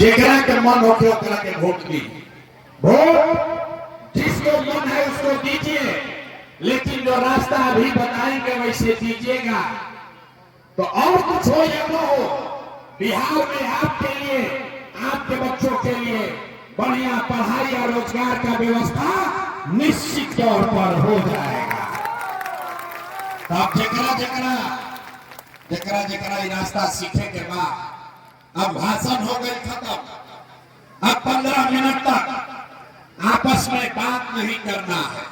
जेकरा के मन होके ओकरा के वोट दी। वोट जिसको मन है उसको दीजिए, लेकिन जो रास्ता अभी बताएंगे वैसे दीजिएगा। तो और कुछ हो या न हो, बिहार में आपके लिए, आपके बच्चों के लिए बढ़िया पढ़ाई और रोजगार का व्यवस्था निश्चित तौर पर हो जाएगा। तो अब जकरा ये रास्ता सीखे के बाद अब भाषण हो गई खत्म। अब 15 मिनट तक आपस में बात नहीं करना है।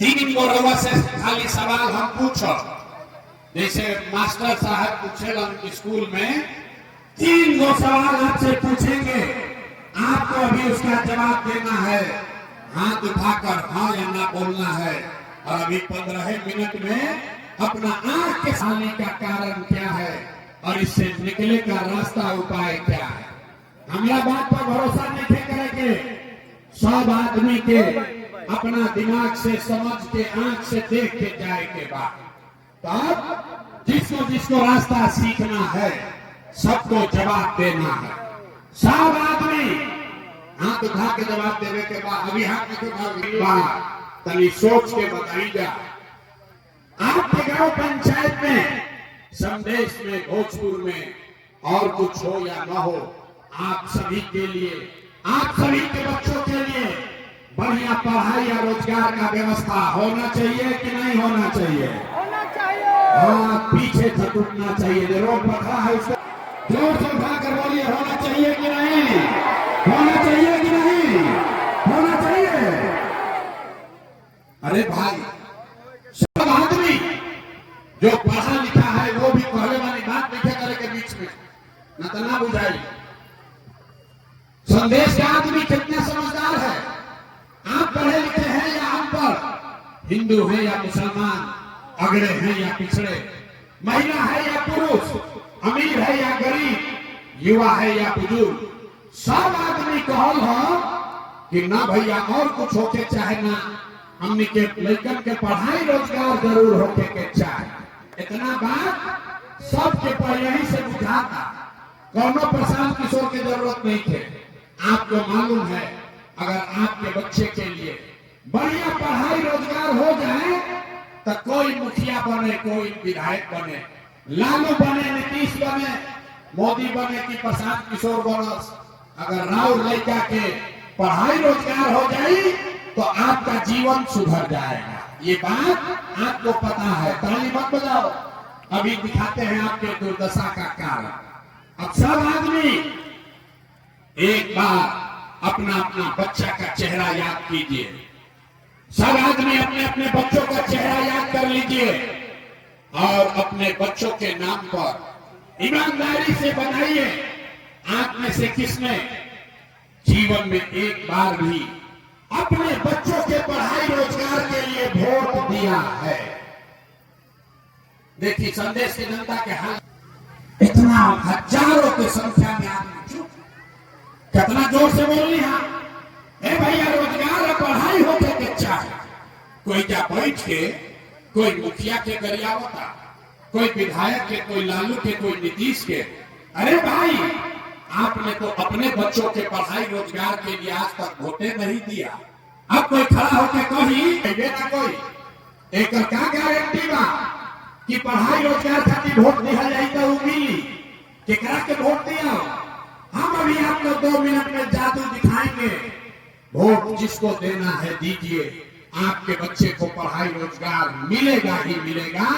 3 गो रउआ से खाली सवाल हम पूछो, जैसे मास्टर साहब पूछे स्कूल में 3 गो सवाल आपसे पूछेंगे, आपको अभी उसका जवाब देना है, हाथ उठाकर हाँ या ना बोलना है। और अभी 15 मिनट में अपना आंख के सामने का कारण क्या है और इससे निकले का रास्ता उपाय क्या है। हमारा बात पर भरोसा नहीं करेंगे। सब आदमी के अपना दिमाग से समझ के आंख से देख के जाए के बाद तब जिसको रास्ता सीखना है सबको जवाब देना है। सब आदमी हाथ उठा के जवाब देने के बाद अभी हाथ उठा तनी सोच के बताइएगा। आपके गांव पंचायत में, संदेश में, भोजपुर में और कुछ हो या न हो, आप सभी के लिए, आप सभी के बच्चों के लिए बढ़िया पढ़ाई और रोजगार का व्यवस्था होना चाहिए कि नहीं होना चाहिए? होना चाहिए। हाँ, पीछे झटकना चाहिए। जो रोड पर खड़ा है उसको जोर से उठाकर बोलिए, होना चाहिए कि नहीं? होना चाहिए कि नहीं? होना चाहिए। अरे भाई, सब आदमी जो पढ़ा लिखा है वो भी पहले वाली बात लिखे करे के बीच में न तो ना बुझाई। संदेश का आदमी कितना समझदार है। आप पढ़े लिखे हैं या अनपढ़, हिंदू है या मुसलमान, अगड़े हैं या पिछड़े, महिला है या पुरुष, अमीर है या गरीब, युवा है या बुजुर्ग, सब आदमी कहल हो कि ना भैया और कुछ होके चाहे ना हमने के लड़कन के पढ़ाई रोजगार जरूर होके के चाहे। इतना बात सबके पहले ही से बुझाता, कौनो प्रशांत किशोर की जरूरत नहीं थे। आपको मालूम है अगर आपके बच्चे के लिए बढ़िया पढ़ाई रोजगार हो जाए तो कोई मुखिया बने, कोई विधायक बने, लालू बने, नीतीश बने, मोदी बने कि प्रशांत किशोर बने, अगर राहुल लड़का के पढ़ाई रोजगार हो जाए तो आपका जीवन सुधर जाएगा। ये बात आपको पता है। ताली मत बजाओ, अभी दिखाते हैं आपके दुर्दशा का कारण। अब सब आदमी एक बार अपना अपना बच्चा का चेहरा याद कीजिए। सब आदमी अपने अपने बच्चों का चेहरा याद कर लीजिए और अपने बच्चों के नाम पर ईमानदारी से बनाइए। आप में से किसने जीवन में एक बार भी अपने बच्चों के पढ़ाई रोजगार के लिए वोट दिया है? देखिए संदेश की जनता के हाल, इतना हजारों की संख्या में आदमी चुप, कितना जोर से बोल रही है, ए भैया रोजगार और पढ़ाई होके के चाहे। कोई क्या बैठ के कोई मुखिया के गरियावता, कोई विधायक के, कोई लालू के, कोई नीतीश के। अरे भाई, आपने तो अपने बच्चों के पढ़ाई रोजगार के लिए आज तक वोटे नहीं दिया। अब कोई खड़ा होकर कही बेटा कोई एक क्या गारंटी बा कि पढ़ाई रोजगार खातिर वोट दिया जाए तो मिली? केकरा के वोट दिया? हम अभी आपको 2 मिनट में जादू दिखाएंगे। वोट जिसको देना है दीजिए, आपके बच्चे को पढ़ाई रोजगार मिलेगा ही मिलेगा।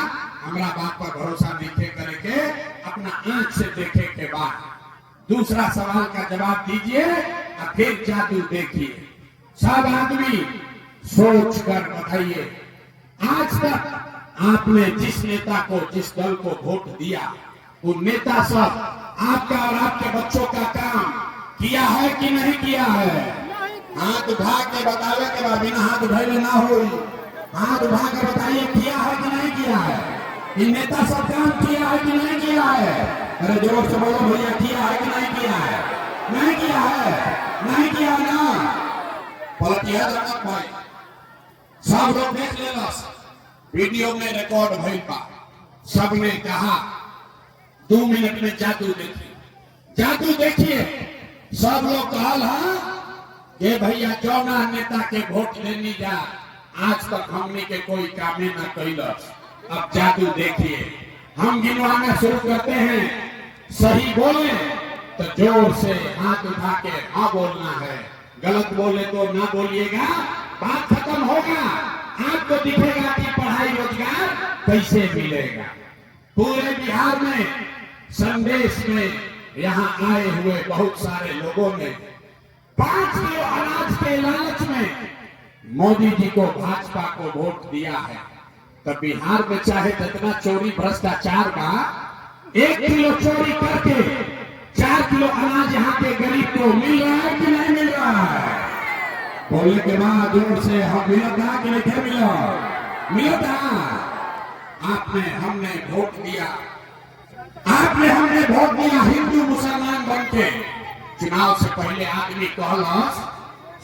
हमारा बात पर भरोसा नहीं करेंगे, अपना आंख से देखे के बाद दूसरा सवाल का जवाब दीजिए और फिर जादू देखिए। सब आदमी सोच कर बताइए, आज तक आपने जिस नेता को, जिस दल को वोट दिया, वो नेता सब आपका और आपके बच्चों का काम किया है कि नहीं किया है? हाथ उठा के बतावे के बाद बिना हाथ उठाए ना हो, हाथ उठा के बताइए किया है कि नहीं किया है? ये नेता सब काम किया है कि नहीं किया है? अरे जोर से बोलो भैया, किया है कि नहीं किया है? नहीं किया है, नहीं किया ना। पलटिया रखत भाई, सब लोग देख लेना, वीडियो में रिकॉर्ड भइल बा। सबने कहा 2 मिनट में जादू देखिए, जादू देखिए। सब लोग कहल है ये भैया जौना नेता के वोट देनी जा आज तक हमने के कोई कामे ना कैलस। अब जादू देखिए, हम गिनवाना शुरू करते हैं, सही बोले तो जोर से हाथ उठा के हाँ बोलना है, गलत बोले तो ना बोलिएगा, बात खत्म होगा। आपको दिखेगा कि पढ़ाई रोजगार कैसे मिलेगा। पूरे बिहार में संदेश में यहाँ आए हुए बहुत सारे लोगों ने 5 किलो अनाज के लालच में मोदी जी को, भाजपा को वोट दिया है। तो बिहार में चाहे जितना चोरी भ्रष्टाचार का, 1 किलो चोरी करके 4 किलो अनाज यहाँ के गरीब को मिल रहा है कि नहीं मिल रहा है? बोलने के बाद जोर से हम मिलता कि नहीं मिला? मिलता। आपने हमने वोट दिया, आपने हमने वोट दिया हिंदू मुसलमान बन के। चुनाव से पहले आदमी कहलस,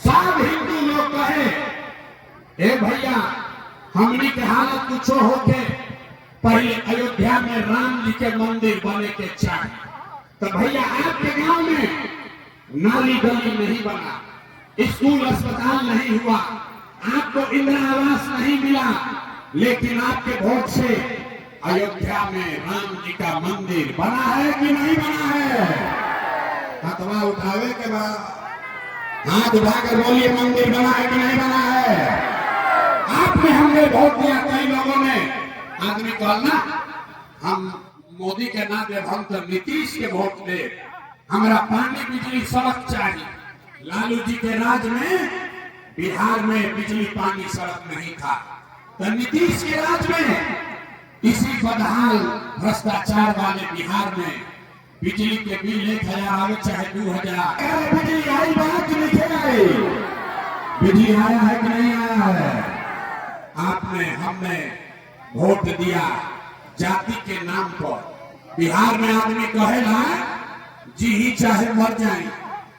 सब हिंदू लोग कहे ए भैया हमनी के हालत कुछ होके पहले अयोध्या में राम जी के मंदिर बने के चाहिए। तो भैया आपके गांव में नाली गली नहीं बना, स्कूल अस्पताल नहीं हुआ, आपको इंदिरा आवास नहीं मिला, लेकिन आपके वोट से अयोध्या में राम जी का मंदिर बना है कि नहीं बना है? हाथवा उठावे के बाद हाथ उठाकर बोलिए मंदिर बना है कि नहीं बना है? आपने हमने वोट दिया, कई लोगों ने आदमी कहना हम मोदी के ना दे, हम तो नीतीश के वोट दे, हमारा पानी बिजली सड़क चाहिए। लालू जी के राज में बिहार में बिजली पानी सड़क नहीं था, तो नीतीश के राज में इसी बदहाल भ्रष्टाचार वाले बिहार में बिजली के बिल 1000 आवे चाहे 2000, बिजली आई बात नहीं आई, बिजली आया है कि नहीं आया है? आपने हमने वोट दिया जाति के नाम पर। बिहार में आदमी कहेला जी ही चाहे मर जाए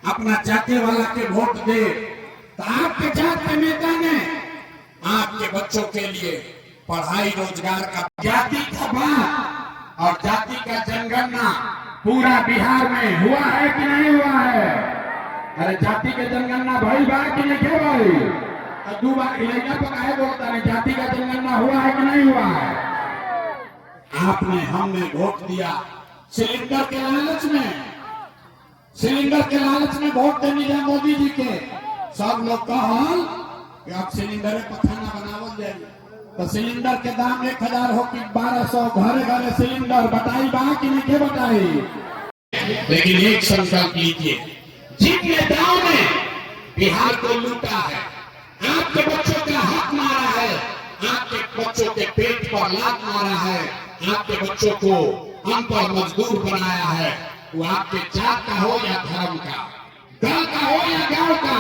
अपना जाति वाला के वोट दे, तो आपके जात के नेता ने आपके बच्चों के लिए पढ़ाई रोजगार का, जाति का बात और जाति का जनगणना पूरा बिहार में हुआ है कि नहीं हुआ है? अरे जाति के जनगणना भाई बा कि नहीं क्या भाई? 2 बार इलाका पकाए बोलता नहीं, जाति का जनगणना हुआ है कि नहीं हुआ है? आपने हमने वोट दिया सिलेंडर के लालच में, सिलेंडर के लालच में वोट देने जा मोदी जी के। सब लोग कहल कि आप सिलेंडर पर खाना बनावल जाए, तो सिलेंडर के दाम 1000 हो कि 1200, घरे घरे सिलेंडर बताई बा कि नहीं के बताई? लेकिन एक संकल्प लीजिए, जिन नेताओं ने बिहार को लूटा है, आपके बच्चों का हक मारा है, आपके बच्चों के पेट पर लात मारा है, आपके बच्चों को अनपढ़ मजदूर बनाया है, वो आपके जात का हो या धर्म का, दल का हो या गांव का,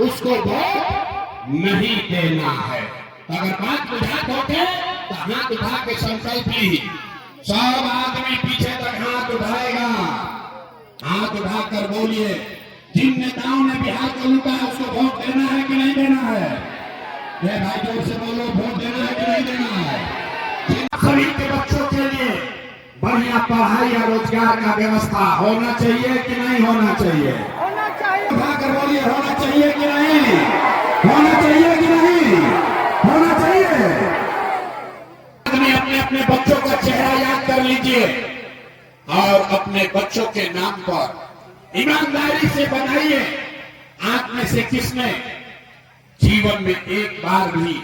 उसको वोट नहीं देना है। अगर बात बुझात होते तो हाथ उठा के संकल्प ली, सब आदमी पीछे तक हाथ उठाएगा, हाथ उठाकर बोलिए जिन नेताओं ने बिहार को लूटा है उसको वोट देना है कि नहीं देना है? ये भाई जोर से बोलो, वोट देना है कि नहीं देना है? सभी के बच्चों के लिए बढ़िया पढ़ाई या रोजगार का व्यवस्था होना चाहिए कि नहीं होना चाहिए? होना चाहिए। उठाकर बोलिए होना चाहिए कि नहीं? होना चाहिए कि नहीं? होना चाहिए। आदमी अपने अपने बच्चों का चेहरा याद कर लीजिए और अपने बच्चों के नाम पर ईमानदारी से बनाइए। आप में से किसने जीवन में एक बार भी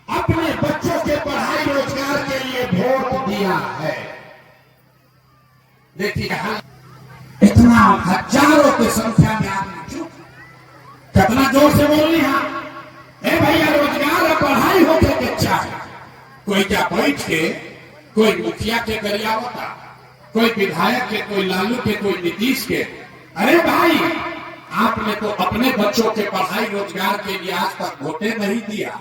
अपने बच्चों के पढ़ाई रोजगार के लिए वोट दिया है? देखिए इतना हजारों की संख्या में आदमी चुप, कितना जोर से बोल रही है ए भैया रोजगार और पढ़ाई होके के चाहे। कोई क्या बैठ के कोई मुखिया के गरिया होता, कोई विधायक के, कोई लालू के, कोई नीतीश के। अरे भाई आपने तो अपने बच्चों के पढ़ाई रोजगार के लिए आज तक वोटे नहीं दिया।